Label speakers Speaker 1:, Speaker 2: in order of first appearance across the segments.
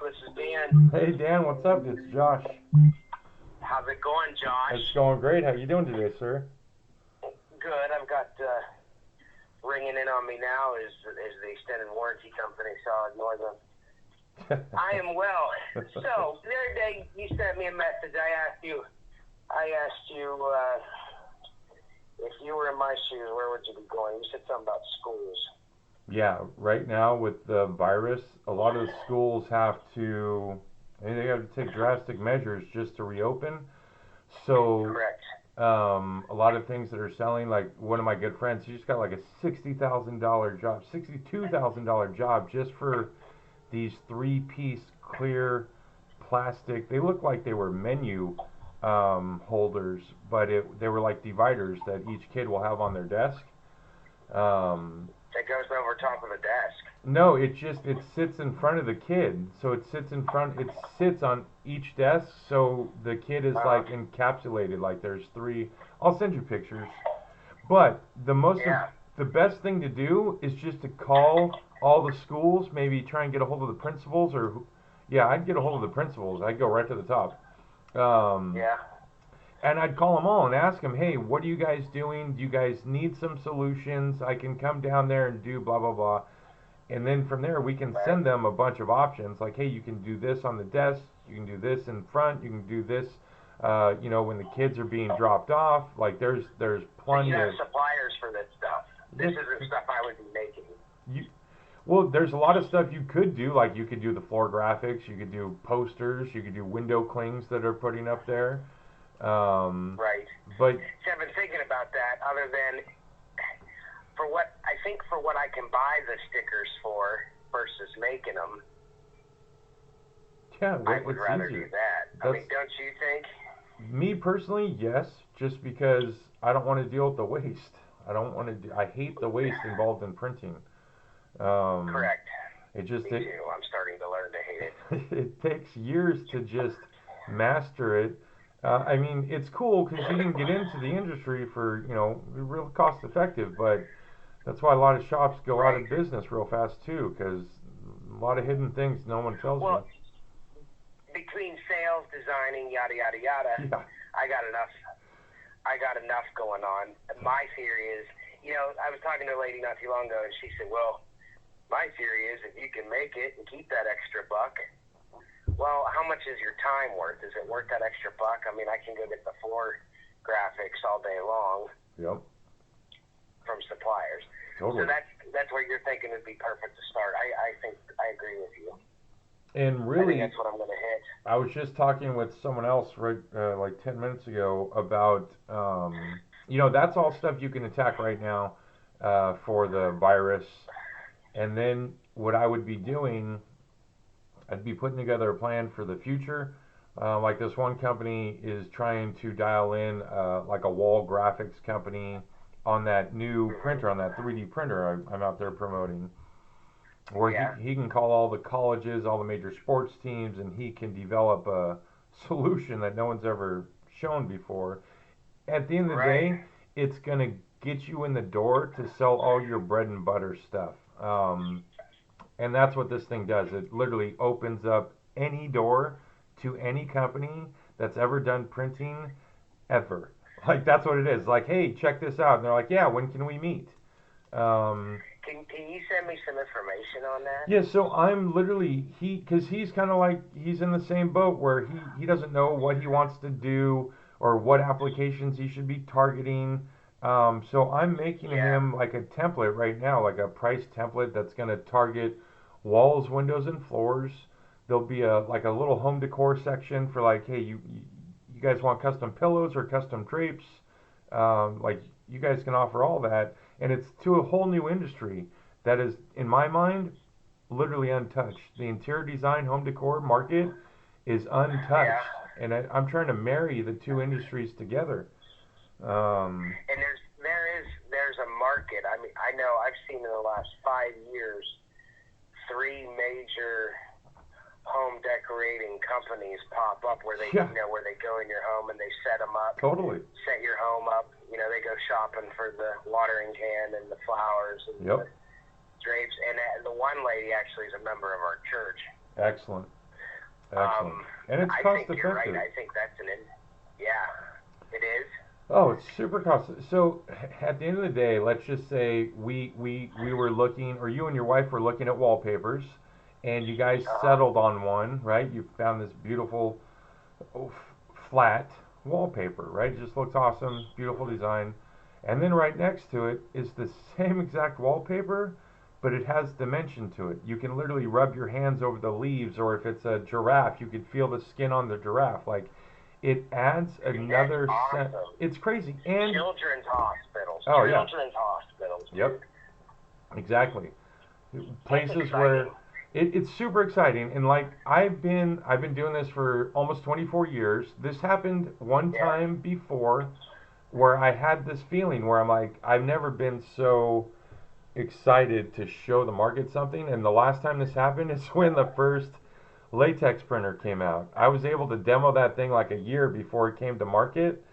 Speaker 1: This is Dan.
Speaker 2: Hey Dan, what's up? It's Josh.
Speaker 1: How's it going, Josh?
Speaker 2: It's going great. How you doing today, sir?
Speaker 1: Good. I've got ringing in on me now is the extended warranty company, so I'll ignore them. I am well. So the other day you sent me a message. I asked you if you were in my shoes, where would you be going? You said something about schools.
Speaker 2: Yeah, right now with the virus, a lot of the schools have to, they have to take drastic measures just to reopen. So,
Speaker 1: Correct.
Speaker 2: a lot of things that are selling, like one of my good friends, he just got like a $60,000 job, $62,000 job just for these three-piece clear plastic. They look like they were menu holders, but they were like dividers that each kid will have on their desk. Um,
Speaker 1: That goes over top of the desk.
Speaker 2: no, it sits in front of the kid, so it sits on each desk, so the kid is
Speaker 1: Uh,
Speaker 2: like encapsulated. Like there's three. I'll send you pictures. But
Speaker 1: yeah.
Speaker 2: the best thing to do is just to call all the schools, maybe try and get a hold of the principals yeah, I'd get a hold of the principals. I'd go right to the top. Um,
Speaker 1: Yeah.
Speaker 2: and I'd call them all and ask them, hey, what are you guys doing? Do you guys need some solutions? I can come down there and do blah, blah, blah. And then from there, we can
Speaker 1: Right.
Speaker 2: send them a bunch of options like, hey, you can do this on the desk, you can do this in front, you can do this, when the kids are being dropped off. Like there's
Speaker 1: So you
Speaker 2: plenty
Speaker 1: have
Speaker 2: of
Speaker 1: suppliers for this stuff. This
Speaker 2: yeah,
Speaker 1: isn't stuff I would be making.
Speaker 2: you, well, there's a lot of stuff you could do. Like you could do the floor graphics, you could do posters, you could do window clings that are putting up there. Um,
Speaker 1: Right.
Speaker 2: but
Speaker 1: See, I've been thinking about that. Other than for what I can buy the stickers for versus making them,
Speaker 2: yeah,
Speaker 1: I would
Speaker 2: it's
Speaker 1: rather do
Speaker 2: easier.
Speaker 1: that. I
Speaker 2: That's
Speaker 1: mean, don't you think?
Speaker 2: me personally, yes, just because I don't want to deal with the waste. I don't want to. I hate the waste involved in printing. Um,
Speaker 1: Correct.
Speaker 2: it just
Speaker 1: Me
Speaker 2: it
Speaker 1: too. I'm starting to learn to hate it.
Speaker 2: it takes years to just master it. I mean, it's cool because you can get into the industry for real cost effective, but that's why a lot of shops go out
Speaker 1: Right.
Speaker 2: of business real fast too, because a lot of hidden things no one tells you.
Speaker 1: Well, between sales, designing, yada yada yada,
Speaker 2: Yeah.
Speaker 1: I got enough. I got enough going on. My theory is, I was talking to a lady not too long ago, and she said, "Well, my theory is if you can make it and keep that extra buck, well, how much is your time worth? Is it worth that extra buck? I mean, I can go get the floor graphics all day long
Speaker 2: Yep.
Speaker 1: from suppliers. So
Speaker 2: Totally.
Speaker 1: that's where you're thinking would be perfect to start. I think I agree with you.
Speaker 2: And
Speaker 1: I think
Speaker 2: really,
Speaker 1: that's what I'm going to hit.
Speaker 2: I was just talking with someone else right like 10 minutes ago about that's all stuff you can attack right now for the virus. And then what I would be doing, I'd be putting together a plan for the future. Like this one company is trying to dial in like a wall graphics company on that new
Speaker 1: Hmm.
Speaker 2: printer, on that 3D printer I'm out there promoting, where
Speaker 1: Yeah.
Speaker 2: he can call all the colleges, all the major sports teams, and he can develop a solution that no one's ever shown before. At the end of the
Speaker 1: Right.
Speaker 2: day, it's going to get you in the door to sell all your bread and butter stuff. And that's what this thing does. It literally opens up any door to any company that's ever done printing ever. Like that's what it is. Like, hey, check this out. And they're like, yeah, when can we meet? Um,
Speaker 1: Can you send me some information on that?
Speaker 2: Yeah, so I'm literally because he's kind of like he's in the same boat where he doesn't know what he wants to do or what applications he should be targeting. So I'm making
Speaker 1: Yeah.
Speaker 2: him like a template right now, like a price template that's going to target walls, windows, and floors. There'll be a like a little home decor section for like, hey, you guys want custom pillows or custom drapes? Like you guys can offer all that, and it's to a whole new industry that is, in my mind, literally untouched. The interior design, home decor market is
Speaker 1: Yeah.
Speaker 2: untouched, and I'm trying to marry the two industries together. Um,
Speaker 1: And there's a market. I mean, I know I've seen in the last 5 years three major home decorating companies pop up where they
Speaker 2: yeah,
Speaker 1: where they go in your home and they set them up,
Speaker 2: totally.
Speaker 1: set your home up. They go shopping for the watering can and the flowers and the
Speaker 2: Yep,
Speaker 1: drapes. And the one lady actually is a member of our church.
Speaker 2: excellent. Excellent. And it's
Speaker 1: I
Speaker 2: cost
Speaker 1: think you're right.
Speaker 2: effective.
Speaker 1: I think that's yeah, it is.
Speaker 2: Oh, it's super cost. So at the end of the day, let's just say we were looking, or you and your wife were looking at wallpapers, and you guys
Speaker 1: Uh-huh.
Speaker 2: settled on one, right? You found this beautiful oh, flat wallpaper, right? It just looks awesome, beautiful design. And then right next to it is the same exact wallpaper, but it has dimension to it. You can literally rub your hands over the leaves, or if it's a giraffe, you can feel the skin on the giraffe. Like it adds
Speaker 1: See, that's
Speaker 2: another set.
Speaker 1: awesome.
Speaker 2: It's crazy. And
Speaker 1: Children's hospitals.
Speaker 2: oh yeah,
Speaker 1: Children's hospitals,
Speaker 2: yep,
Speaker 1: dude.
Speaker 2: exactly.
Speaker 1: That's
Speaker 2: Places where
Speaker 1: exciting.
Speaker 2: it's super exciting, and like I've been doing this for almost 24 years. This happened one
Speaker 1: Yeah.
Speaker 2: time before where I had this feeling where I'm like, I've never been so excited to show the market something. And the last time this happened is when the first latex printer came out. I was able to demo that thing like a year before it came to market.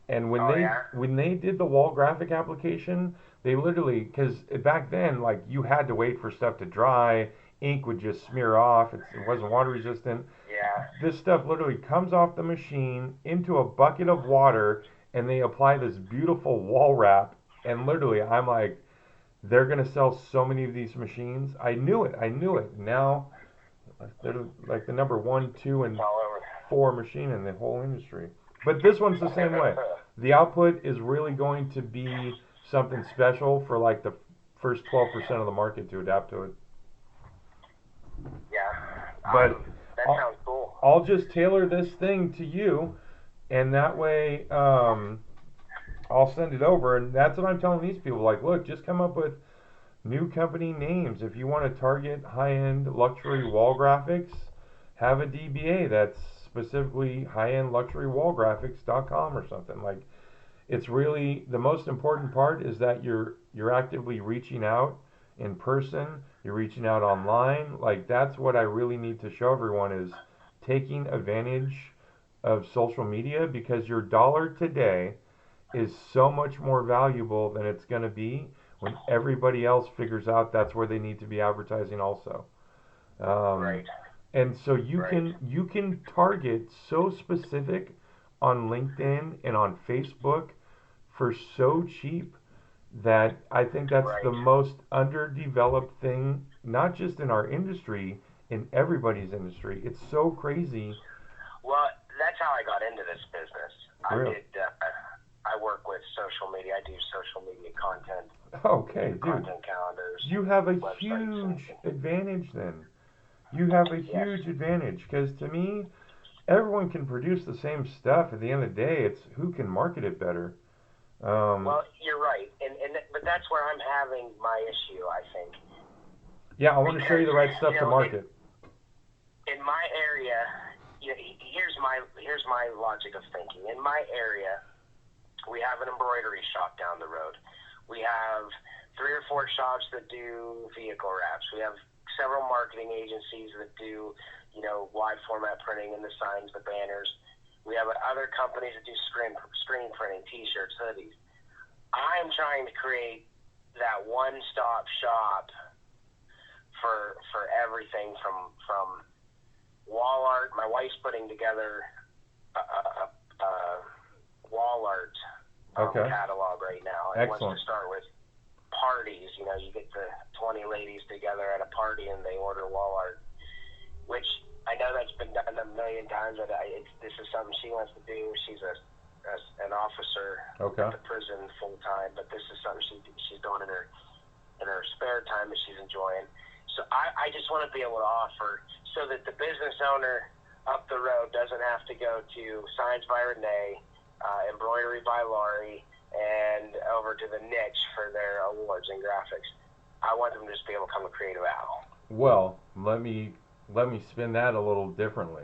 Speaker 2: And when
Speaker 1: Oh
Speaker 2: they
Speaker 1: yeah.
Speaker 2: when they did the wall graphic application, they literally, because back then like you had to wait for stuff to dry, ink would just smear off. It wasn't water resistant.
Speaker 1: Yeah.
Speaker 2: This stuff literally comes off the machine into a bucket of water, and they apply this beautiful wall wrap. And literally, I'm like, they're gonna sell so many of these machines. I knew it. I knew it. Now they're like the number one, two,
Speaker 1: It's
Speaker 2: and
Speaker 1: all over.
Speaker 2: four machine in the whole industry. But this one's the same way. The output is really going to be something special for like the first 12% of the market to adapt to it.
Speaker 1: Yeah.
Speaker 2: But
Speaker 1: That
Speaker 2: I'll,
Speaker 1: sounds cool.
Speaker 2: I'll just tailor this thing to you, and that way I'll send it over. And that's what I'm telling these people. Like, look, just come up with new company names. If you want to target high-end luxury wall graphics, have a DBA that's specifically high-end luxury wall graphics.com or something. Like it's really the most important part is that you're actively reaching out in person, you're reaching out online. Like that's what I really need to show everyone is taking advantage of social media because your dollar today is so much more valuable than it's going to be when everybody else figures out that's where they need to be advertising also. Um,
Speaker 1: Right.
Speaker 2: and so you
Speaker 1: Right.
Speaker 2: can you can target so specific on LinkedIn and on Facebook for so cheap that I think that's the
Speaker 1: Right.
Speaker 2: most underdeveloped thing, not just in our industry, in everybody's industry. It's so crazy.
Speaker 1: Well, that's how I got into this business. I
Speaker 2: Real.
Speaker 1: did. I work with social media. I do social media content. I
Speaker 2: Okay,
Speaker 1: do
Speaker 2: dude.
Speaker 1: content calendars,
Speaker 2: You have a
Speaker 1: websites, and
Speaker 2: huge advantage then. You have a
Speaker 1: yes.
Speaker 2: huge advantage because to me, everyone can produce the same stuff. At the end of the day, it's who can market it better. Um,
Speaker 1: Well, you're right, and but that's where I'm having my issue. I think
Speaker 2: yeah, I want to show you
Speaker 1: because
Speaker 2: the right stuff to market.
Speaker 1: in my area, here's my logic of thinking. In my area, we have an embroidery shop down the road. We have 3 or 4 shops that do vehicle wraps. We have several marketing agencies that do, wide format printing and the signs, the banners. We have other companies that do screen printing, T-shirts, hoodies. I'm trying to create that one-stop shop for everything from wall art. My wife's putting together a wall art
Speaker 2: Okay,
Speaker 1: catalog right now, and wants to
Speaker 2: excellent.
Speaker 1: start with parties. You get the 20 ladies together at a party and they order wall art, which I know that's been done a million times. But this is something she wants to do. She's an officer
Speaker 2: Okay,
Speaker 1: at the prison full time, but this is something she's doing in her spare time that she's enjoying. So I just want to be able to offer so that the business owner up the road doesn't have to go to Signs by Renee, Embroidery by Laurie, and over to the niche for their awards and graphics. I want them to just be able to come to Creative Owl.
Speaker 2: well, let me spin that a little differently.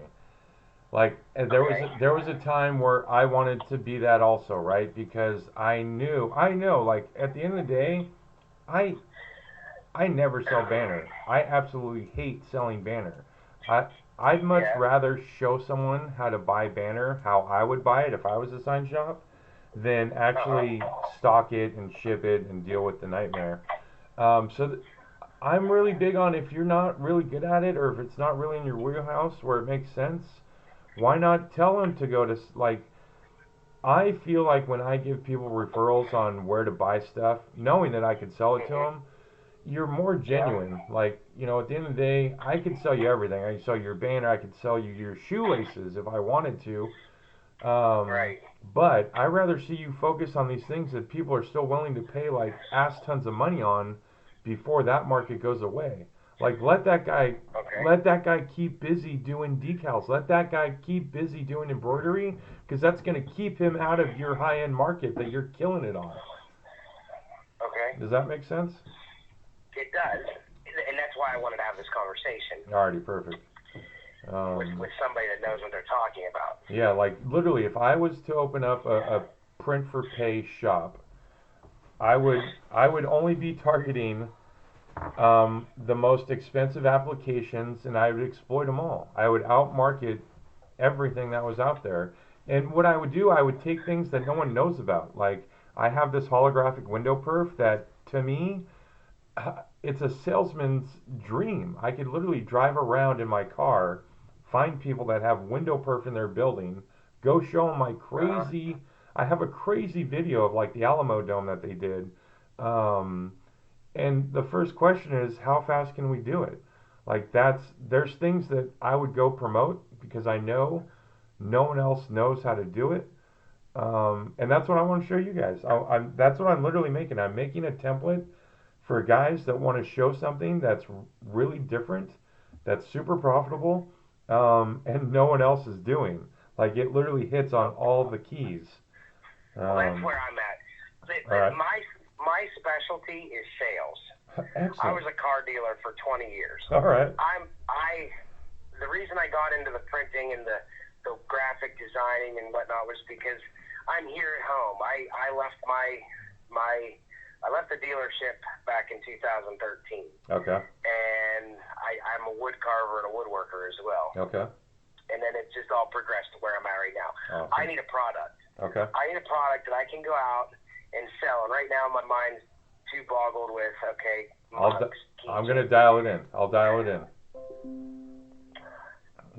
Speaker 2: Like
Speaker 1: Okay.
Speaker 2: there was a time where I wanted to be that also, right? Because I know, like at the end of the day, I I never sell banner. I absolutely hate selling banner. I I'd much
Speaker 1: Yeah.
Speaker 2: rather show someone how to buy banner, how I would buy it if I was a sign shop, than
Speaker 1: Uh-huh.
Speaker 2: actually stock it and ship it and deal with the nightmare. So I'm really big on if you're not really good at it or if it's not really in your wheelhouse where it makes sense, why not tell them to go to like I feel like when I give people referrals on where to buy stuff, knowing that I could sell it to
Speaker 1: Mhm.
Speaker 2: them, you're more
Speaker 1: Yeah.
Speaker 2: genuine. Like, at the end of the day, I could sell you everything. I could sell you your banner, I could sell you your shoelaces if I wanted to. Um,
Speaker 1: Right.
Speaker 2: but I rather see you focus on these things that people are still willing to pay like ass tons of money on before that market goes away. Like
Speaker 1: Okay.
Speaker 2: let that guy keep busy doing decals. Let that guy keep busy doing embroidery because that's going to keep him out of your high end market that you're killing it on.
Speaker 1: Okay.
Speaker 2: Does that make sense?
Speaker 1: It does, and that's why I wanted to have this conversation
Speaker 2: Alrighty, perfect.
Speaker 1: with somebody that knows what they're talking about.
Speaker 2: Yeah, like literally, if I was to open up a print for pay shop, I would only be targeting the most expensive applications, and I would exploit them all. I would outmarket everything that was out there. And what I would do, I would take things that no one knows about. Like I have this holographic window perf that, to me, it's a salesman's dream. I could literally drive around in my car, find people that have window perf in their building, go show them my
Speaker 1: Uh-huh.
Speaker 2: crazy. I have a crazy video of like the Alamo Dome that they did. Um, and the first question is, how fast can we do it? Like there's things that I would go promote because I know no one else knows how to do it. And that's what I want to show you guys. That's what I'm literally making. I'm making a template for guys that want to show something that's really different, that's super profitable, and no one else is doing. Like it literally hits on all the keys.
Speaker 1: Well, that's
Speaker 2: Um,
Speaker 1: where I'm at.
Speaker 2: all right.
Speaker 1: My specialty is sales. I
Speaker 2: Excellent.
Speaker 1: was a car dealer for 20 years.
Speaker 2: All right.
Speaker 1: The reason I got into the printing and the graphic designing and whatnot was because I'm here at home. I left I left the dealership back in 2013,
Speaker 2: Okay.
Speaker 1: and I'm a wood carver and a woodworker as well.
Speaker 2: Okay.
Speaker 1: And then it just all progressed to where I'm at right now. I
Speaker 2: Awesome.
Speaker 1: need a product.
Speaker 2: Okay.
Speaker 1: I need a product that I can go out and sell. And right now my mind's too boggled with mugs,
Speaker 2: I'm gonna
Speaker 1: keychains.
Speaker 2: dial it in. I'll dial it in.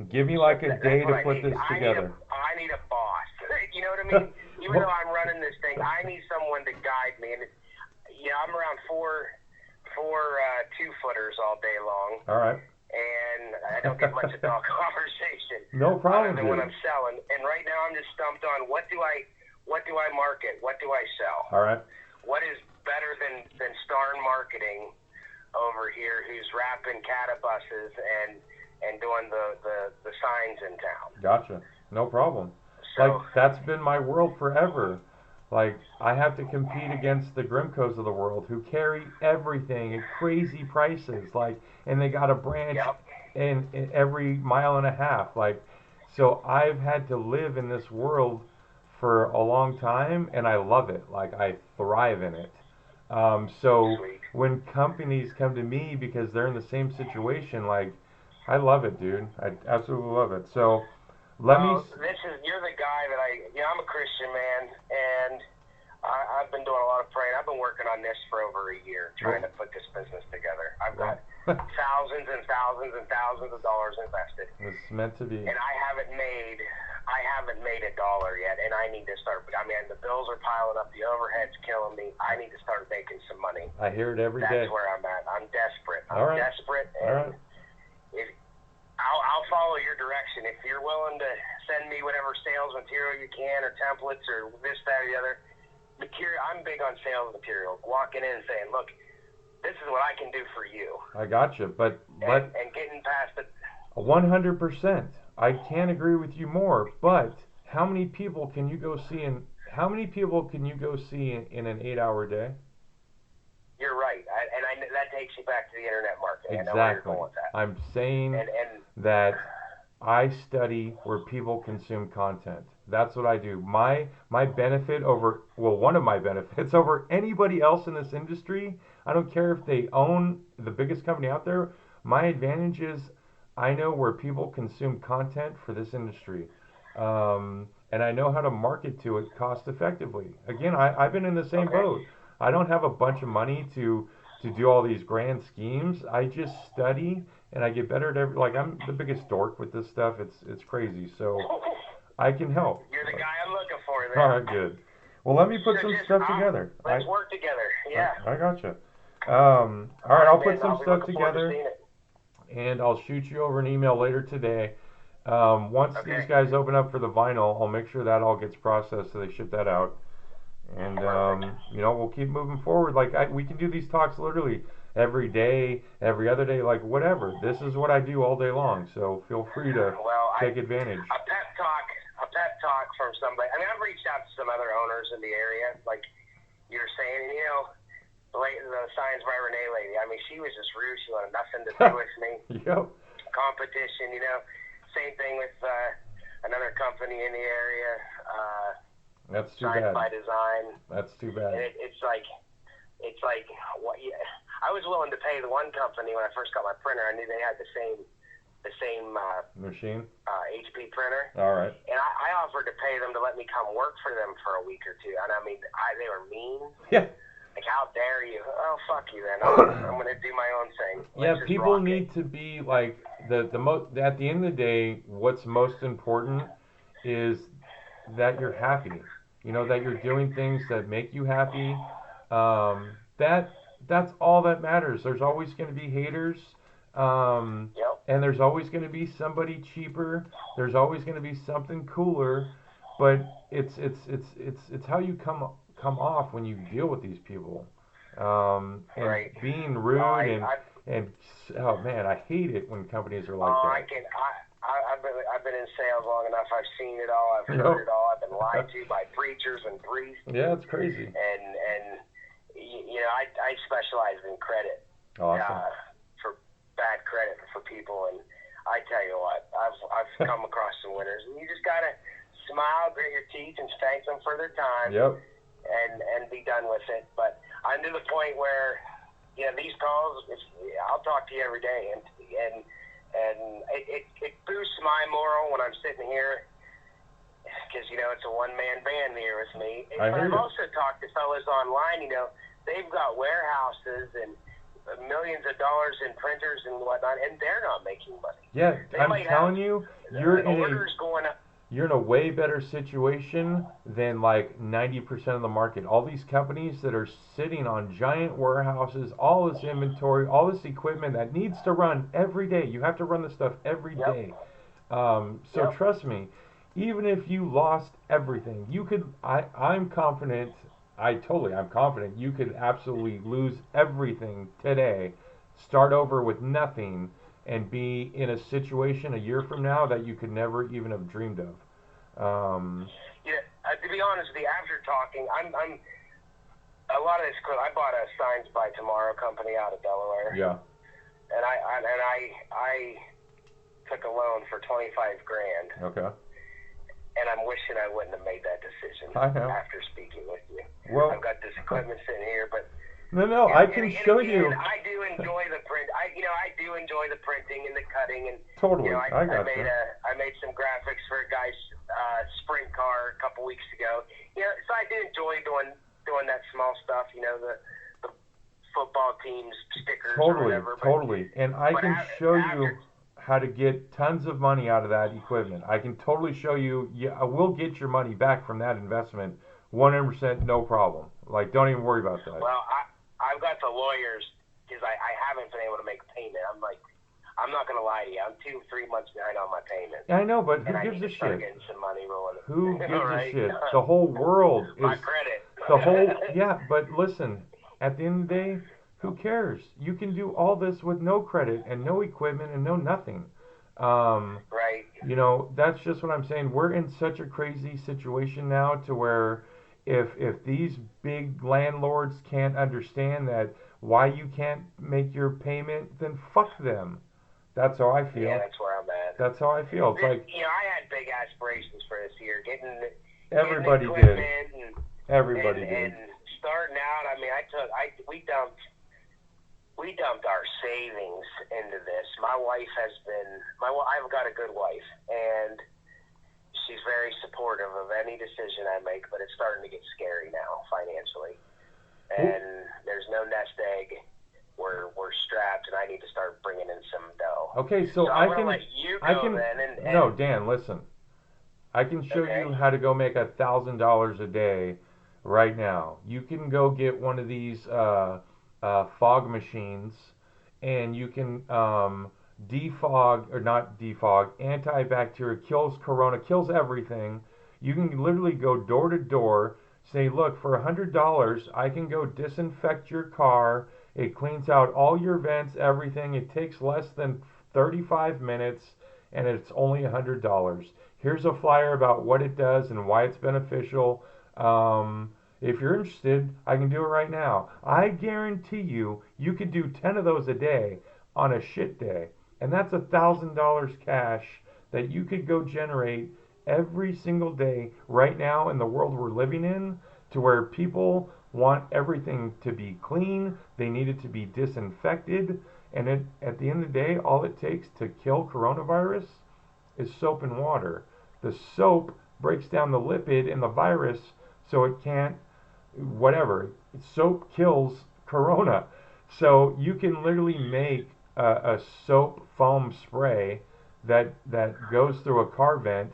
Speaker 2: Give me like a
Speaker 1: That's
Speaker 2: day
Speaker 1: what
Speaker 2: to
Speaker 1: I
Speaker 2: put
Speaker 1: need.
Speaker 2: this together.
Speaker 1: I need a boss. You know what I mean? Even
Speaker 2: Well,
Speaker 1: though I'm running this thing, I need someone to guide me. And I'm around four 2-footers all day long,
Speaker 2: all right.
Speaker 1: and I don't get much adult conversation
Speaker 2: No
Speaker 1: other
Speaker 2: problem,
Speaker 1: than when
Speaker 2: dude.
Speaker 1: I'm selling. And right now I'm just stumped on what do I market? What do I sell?
Speaker 2: All right.
Speaker 1: What is better than Starn Marketing over here, who's wrapping catabuses and doing the signs in town?
Speaker 2: Gotcha. No problem. Like
Speaker 1: So,
Speaker 2: that's been my world forever. Like I have to compete against the Grimcos of the world who carry everything at crazy prices. Like, and they got a branch
Speaker 1: yep.
Speaker 2: in every mile and a half. Like, so I've had to live in this world for a long time, and I love it. Like I thrive in it. So
Speaker 1: Sweet.
Speaker 2: when companies come to me because they're in the same situation, like I love it, dude. I absolutely love it. So let me.
Speaker 1: Well, you're the guy that I'm a Christian man, and I've been doing a lot of praying. I've been working on this for over a year, trying
Speaker 2: Well,
Speaker 1: to put this business together. I've got
Speaker 2: well,
Speaker 1: thousands and thousands and thousands of dollars invested,
Speaker 2: it's meant to be.
Speaker 1: and I haven't made a dollar yet, and I need to start. I mean, the bills are piling up, the overhead's killing me. I need to start making some money.
Speaker 2: I hear it every
Speaker 1: That's
Speaker 2: day.
Speaker 1: where I'm at. I'm desperate.
Speaker 2: All right. All
Speaker 1: And
Speaker 2: right.
Speaker 1: if I'll follow your direction. If you're willing to send me whatever sales material you can, or templates, or this, that, or the other material. I'm big on sales material. Walking in and saying, "Look, this is what I can do for you,"
Speaker 2: I got you. But
Speaker 1: and getting past it.
Speaker 2: 100%. I can't agree with you more. But how many people can you go see in? How many people can you go see in an 8-hour day?
Speaker 1: You're right, that takes you back to the internet marketing. I know where you're
Speaker 2: Exactly.
Speaker 1: going with that.
Speaker 2: I'm saying
Speaker 1: And
Speaker 2: that I study where people consume content. That's what I do. My benefit over well, one of my benefits over anybody else in this industry, I don't care if they own the biggest company out there, my advantage is I know where people consume content for this industry. And I know how to market to it cost effectively. Again, I've been in the same
Speaker 1: okay,
Speaker 2: boat. I don't have a bunch of money to do all these grand schemes. I just study and I get better at every. Like I'm the biggest dork with this stuff. It's crazy. So I can help.
Speaker 1: You're the guy I'm looking for then.
Speaker 2: All right, good. Well, let me put some stuff together.
Speaker 1: Let's work together. Yeah.
Speaker 2: I gotcha. All right, I'll put some stuff together, and I'll shoot you over an email later today. Once these guys open up for the vinyl, I'll make sure that all gets processed so they ship that out. And we'll keep moving forward. Like we can do these talks literally every day, every other day, like whatever. This is what I do all day long. So feel free to take advantage.
Speaker 1: A pep talk from somebody. I mean, I've reached out to some other owners in the area, like you're saying. The Signs by Renee lady. I mean, she was just rude. She wanted nothing to do with me.
Speaker 2: Yep.
Speaker 1: Competition. Same thing with another company in the area.
Speaker 2: That's too
Speaker 1: Signs
Speaker 2: bad.
Speaker 1: by Design.
Speaker 2: That's too bad.
Speaker 1: And it's like what? I was willing to pay the one company when I first got my printer. I knew they had the same
Speaker 2: machine,
Speaker 1: HP printer.
Speaker 2: All right.
Speaker 1: And I offered to pay them to let me come work for them for a week or two. And I mean, they were mean.
Speaker 2: Yeah.
Speaker 1: Like, how dare you? Oh, fuck you then. I'm going to do my own thing.
Speaker 2: Yeah, people need to be like the most. At the end of the day, what's most important is that you're happy. That you're doing things that make you happy. That's all that matters. There's always going to be haters. And there's always going to be somebody cheaper. There's always going to be something cooler. But it's how you come off when you deal with these people. And
Speaker 1: right.
Speaker 2: Being rude and oh man, I hate it when companies are like that.
Speaker 1: I've been in sales long enough. I've seen it all. I've heard it all. I've been lied to by preachers and priests.
Speaker 2: Yeah, it's crazy.
Speaker 1: And I specialize in credit.
Speaker 2: Awesome.
Speaker 1: For bad credit for people, and I tell you what, I've come across some winners, and you just gotta smile, grit your teeth, and thank them for their time.
Speaker 2: Yep.
Speaker 1: And be done with it. But I'm to the point where these calls, I'll talk to you every day, and it boosts my moral when I'm sitting here, because it's a one-man band here with me. But I've also talked to fellas online. They've got warehouses and millions of dollars in printers and whatnot, and they're not making money.
Speaker 2: Yeah, I'm telling you, you're in a way better situation than like 90% of the market. All these companies that are sitting on giant warehouses, all this inventory, all this equipment that needs to run every day. You have to run this stuff every day. So trust me, even if you lost everything, you could. I'm confident. I'm confident you could absolutely lose everything today, start over with nothing, and be in a situation a year from now that you could never even have dreamed of.
Speaker 1: To be honest with you, after talking, I'm a lot of this. I bought a Signs by Tomorrow company out of Delaware.
Speaker 2: Yeah.
Speaker 1: And I took a loan for $25,000.
Speaker 2: Okay.
Speaker 1: And I'm wishing I wouldn't have made that decision after speaking with you.
Speaker 2: Well,
Speaker 1: I've got this equipment sitting here, but
Speaker 2: no, I can show you.
Speaker 1: I do enjoy the print. I do enjoy the printing and the cutting, and
Speaker 2: totally.
Speaker 1: I made some graphics for a guy's sprint car a couple weeks ago. So I do enjoy doing that small stuff. The football teams stickers or whatever.
Speaker 2: Totally. And I can show you how to get tons of money out of that equipment. I can totally show you. Yeah, I will get your money back from that investment, 100%, no problem. Like, don't even worry about that.
Speaker 1: Well, I've got the lawyers because I haven't been able to make a payment. I'm not going to lie to you. I'm 2-3 months behind on my payment.
Speaker 2: I know, but who gives a shit?
Speaker 1: Getting some money rolling.
Speaker 2: Who gives a shit? The whole world is
Speaker 1: my credit.
Speaker 2: But listen, at the end of the day, who cares? You can do all this with no credit and no equipment and no nothing.
Speaker 1: Right.
Speaker 2: That's just what I'm saying. We're in such a crazy situation now to where if these big landlords can't understand that why you can't make your payment, then fuck them. That's how I feel.
Speaker 1: Yeah, that's where I'm at.
Speaker 2: That's how I feel. It's like
Speaker 1: I had big aspirations for this year.
Speaker 2: Everybody did. Everybody did.
Speaker 1: And starting out, I mean, we dumped our savings into this. I've got a good wife, and she's very supportive of any decision I make, but it's starting to get scary now financially. And there's no nest egg. we're strapped, and I need to start bringing in some dough.
Speaker 2: Okay,
Speaker 1: So
Speaker 2: so
Speaker 1: I'm gonna let you
Speaker 2: I
Speaker 1: go
Speaker 2: can,
Speaker 1: then, and
Speaker 2: no, Dan, listen. I can show
Speaker 1: okay,
Speaker 2: you how to go make $1,000 a day right now. You can go get one of these fog machines, and you can defog or not defog, antibacterial, kills corona, kills everything. You can literally go door to door, say, look, for $100, I can go disinfect your car. It cleans out all your vents, everything. It takes less than 35 minutes, and it's only $100. Here's a flyer about what it does and why it's beneficial. If you're interested, I can do it right now. I guarantee you, you could do 10 of those a day on a shit day. And that's $1,000 cash that you could go generate every single day right now in the world we're living in, to where people want everything to be clean, they need it to be disinfected, and at the end of the day, all it takes to kill coronavirus is soap and water. The soap breaks down the lipid in the virus so it can't, whatever. Soap kills corona. So you can literally make a soap foam spray that goes through a car vent,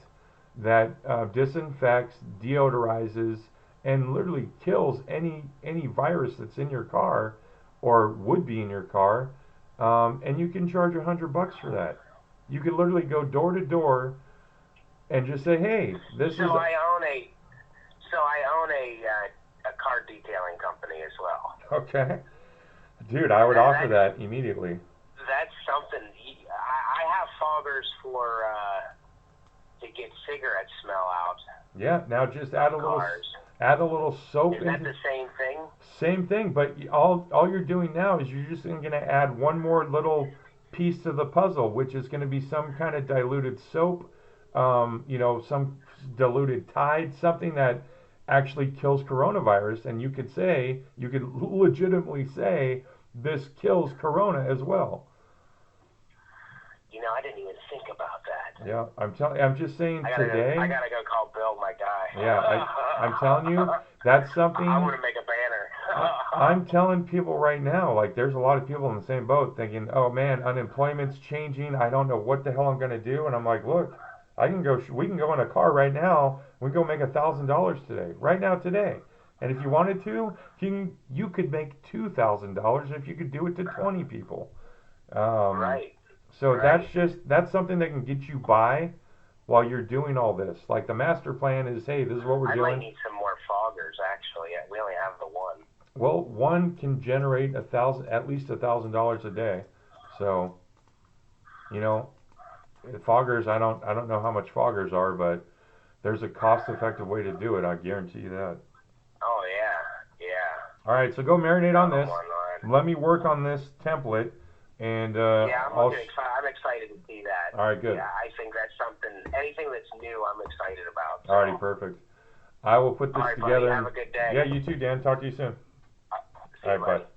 Speaker 2: that disinfects, deodorizes, and literally kills any virus that's in your car or would be in your car. And you can charge $100 for that. You could literally go door to door and just say, "Hey, this
Speaker 1: so
Speaker 2: is
Speaker 1: I own a car detailing company as well.
Speaker 2: okay, dude. I would
Speaker 1: And
Speaker 2: offer that immediately."
Speaker 1: that's something. I have foggers for to get cigarette smell out
Speaker 2: Yeah. Now just
Speaker 1: of cars.
Speaker 2: add a little soap
Speaker 1: Is that
Speaker 2: into
Speaker 1: the same thing?
Speaker 2: same thing, but all you're doing now is you're just going to add one more little piece to the puzzle, which is going to be some kind of diluted soap, some diluted Tide, something that actually kills coronavirus, and you could legitimately say this kills corona as well.
Speaker 1: I didn't even think about that.
Speaker 2: Yeah, I'm just saying
Speaker 1: I
Speaker 2: today.
Speaker 1: gotta go call Bill, my guy.
Speaker 2: Yeah, I'm telling you, that's something.
Speaker 1: I'm gonna make a banner.
Speaker 2: I'm telling people right now, like there's a lot of people in the same boat thinking, oh man, unemployment's changing. I don't know what the hell I'm gonna do. And I'm like, look, we can go in a car right now. We can go make $1,000 today, right now today. And if you wanted to, you could make $2,000 if you could do it to 20 people. Um,
Speaker 1: Right.
Speaker 2: so
Speaker 1: Right.
Speaker 2: that's something that can get you by while you're doing all this. Like the master plan is, hey, this is what we're
Speaker 1: I might
Speaker 2: doing.
Speaker 1: need some more foggers. Actually, we only have the one.
Speaker 2: Well, one can generate at least $1,000 a day. So, you know, foggers. I don't know how much foggers are, but there's a cost-effective way to do it. I guarantee you that.
Speaker 1: Oh yeah, yeah.
Speaker 2: All right, so go marinate on
Speaker 1: Another
Speaker 2: this.
Speaker 1: one, Ryan.
Speaker 2: Let me work on this template, and
Speaker 1: Yeah,
Speaker 2: I'll.
Speaker 1: I'm excited to see that.
Speaker 2: All right, good.
Speaker 1: Yeah, I think that's something. Anything that's new, I'm excited about. So.
Speaker 2: All righty, perfect. I will put this
Speaker 1: All right,
Speaker 2: together.
Speaker 1: buddy. Have a good day.
Speaker 2: Yeah, you too, Dan. Talk to you soon.
Speaker 1: See
Speaker 2: All
Speaker 1: you,
Speaker 2: right,
Speaker 1: buddy.
Speaker 2: bye.